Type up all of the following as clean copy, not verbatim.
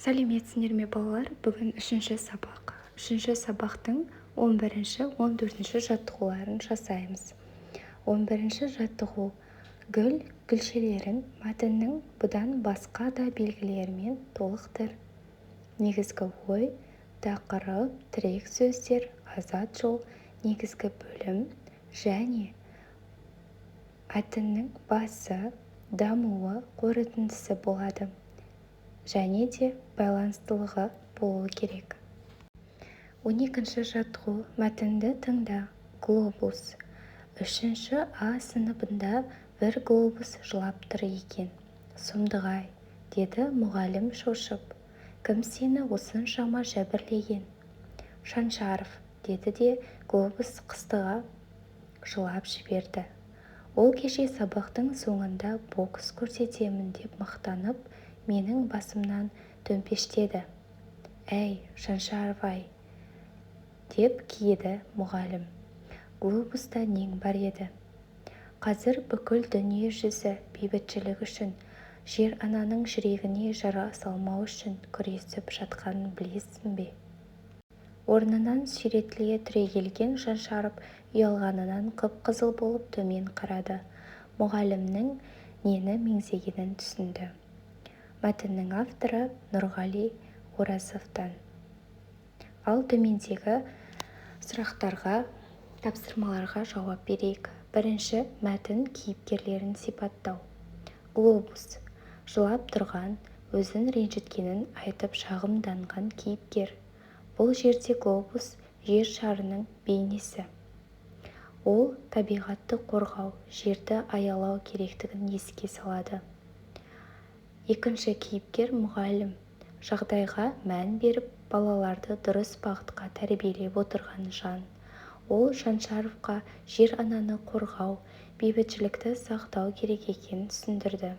Сәлеметсіңдер ме балалар? Бүгін үшінші сабақ. Үшінші сабақтың 11-14 жаттығуларын жасаймыз. 11 жаттығу. Гүл гүлшелерін мәтіннің бұдан басқа да белгілерімен толықтыр. Негізгі ой, тақырып, тірек сөздер, азат жол, негізгі бөлім және мәтіннің басы, дамуы, қорытындысы болады. Және де байланыстылығы болуы керек. 12 жаттығу. Мәтінді тыңда. Глобус. 3 А сыныбында бір глобус жылап тұр екен. Сұмдық-ай, деді мұғалім шошып. Кім сені осыншама жәбірлеген? Шаншаров, деді де глобус қыстыға жылап жіберді. Ол кеше сабақтың соңында бокс көрсетемін деп мақтанып, менің басымнан төмпештеді. Әй, Шаншаров-ай, деп киеді мұғалім. Глобуста нең бар еді? Қазір бүкіл дүние жүзі бейбітшілік үшін, жер ананың жүрегіне жара салмау үшін күресіп жатқанын білесің бе? Орнынан сүйретіле түрегелген Шаншаров ұялғанынан қып-қызыл болып төмен қарады. Мұғалімнің нені меңзегенін түсінді. Мәтіннің авторы Нұрғали Оразовтан. Ал төмендегі сұрақтарға, тапсырмаларға жауап берейік. Бірінші, мәтін кейіпкерлерін сипаттау. Глобус. Жылап тұрған, өзін ренжіткенін айтып шағымданған кейіпкер. Бұл жерде глобус жер шарының бейнесі. Ол табиғатты қорғау, жерді аялау керектігін еске салады. Екінші кейіпкер мұғалім. Жағдайға мән беріп, балаларды дұрыс бағытқа тәрбиелеп отырған жан. Ол Шаншаровқа жер ананы қорғау, бейбітшілікті сақтау керек екенін түсіндірді.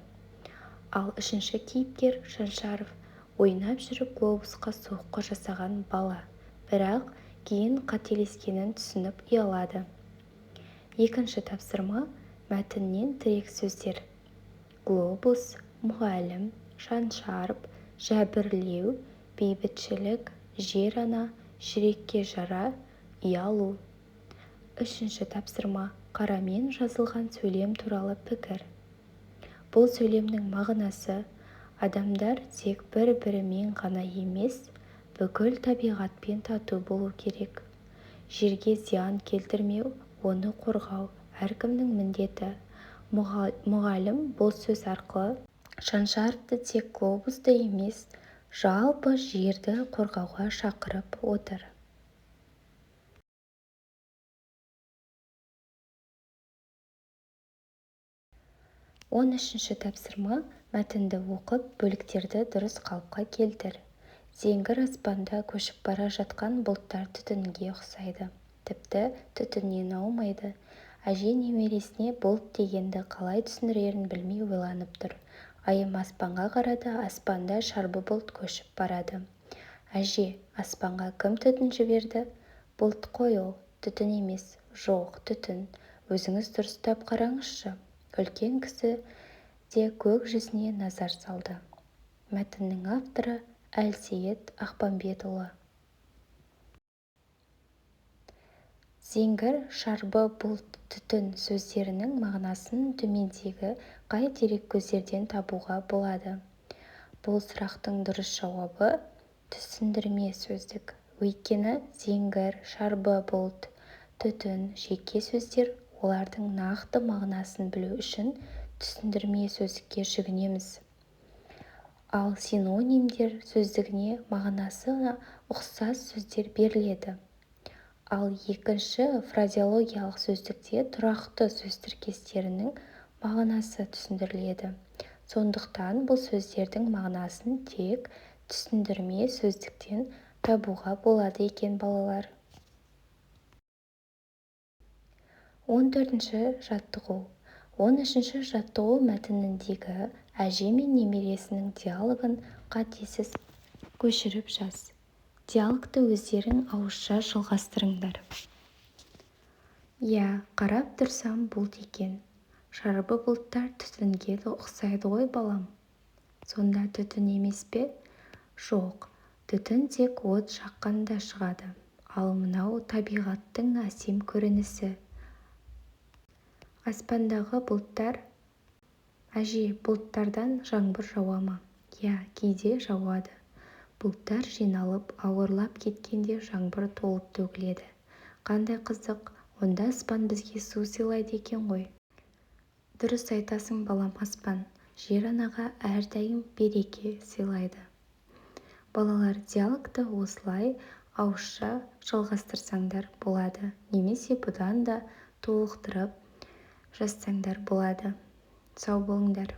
Ал үшінші кейіпкер Шаншаров ойнап жүріп глобусқа соққы жасаған бала, бірақ кейін қателескенін түсініп ұялады. Екінші тапсырма мәтіннен тірек сөздер. Глобус, мұғалім, Шаншаров, жәбірлеу, бейбітшілік, жер ана, жүрекке жара, ұялу. Үшінші тапсырма қарамен жазылған сөйлем туралы пікір. Бұл сөйлемнің мағынасы адамдар тек бір-бірімен ғана емес, бүкіл табиғатпен тату болу керек. Жерге зиян келтірмеу, оны қорғау әркімнің міндеті. Мұғалім бұл сөз арқылы Шаншаровты тек глобусты емес, жалпы жерді қорғауға шақырып отыр. 13 тапсырма. Мәтінді оқып, бөліктерді дұрыс қалыпқа келтір. Зеңгір аспанда көшіп бара жатқан бұлттар түтінге ұқсайды. Тіпті түтіннен аумайды. Әже немересіне бұлт дегенді қалай түсіндірерін білмей ойланып тұр. Айым аспанға қарады, аспанда шарбы бұлт көшіп барады. Әже, аспанға кім түтін жіберді? Бұлт қой ол, түтін емес. Жоқ, түтін. Өзіңіз дұрыстап қараңызшы. Үлкен кісі де көк жүзіне назар салды. Мәтіннің авторы Әлсейіт Ақпанбетұлы. Зеңгір, шарбы, бұлт, түтін сөздерінің мағынасын төмендегі қай дереккөздерден табуға болады? Бұл сұрақтың дұрыс жауабы түсіндірме сөздік. Өйткені зеңгір, шарбы, бұлт, түтін жеке сөздер, олардың нақты мағынасын білу үшін түсіндірме сөздікке жүгінеміз. Ал синонимдер сөздігіне мағынасына ұқсас сөздер беріледі. Ал екінші фразеологиялық сөздікте тұрақты сөз тіркестерінің мағынасы түсіндіріледі. Сондықтан бұл сөздердің мағынасын тек түсіндірме сөздіктен табуға болады екен балалар. 14 жаттығу. 13 жаттығу мәтініндегі әже мен немересінің диалогын қатесіз көшіріп жаз. Диалогты өздерің ауызша жалғастырыңдар. Я, қарап тұрсам бұлт екен. Шарбы бұлттар түтінге ұқсайды ғой балам. Сонда түтін емес пе? жоқ, түтін тек от жаққанда шығады, ал мынау табиғаттың әсем көрінісі. Аспандағы бұлттар. Әже, бұлттардан жаңбыр жауа ма? Иә, кейде жауады. Бұлттар жиналып, ауырлап кеткенде жаңбыр толып төгіледі. Қандай қызық, онда аспан бізге су сыйлайды екен ғой. Дұрыс айтасың, балам, аспан жер анаға әрдайым береке сыйлайды. Балалар, диалогты осылай ауызша жалғастырсаңдар болады, немесе бұдан да толықтырып жазсаңдар болады. Сау болыңдар.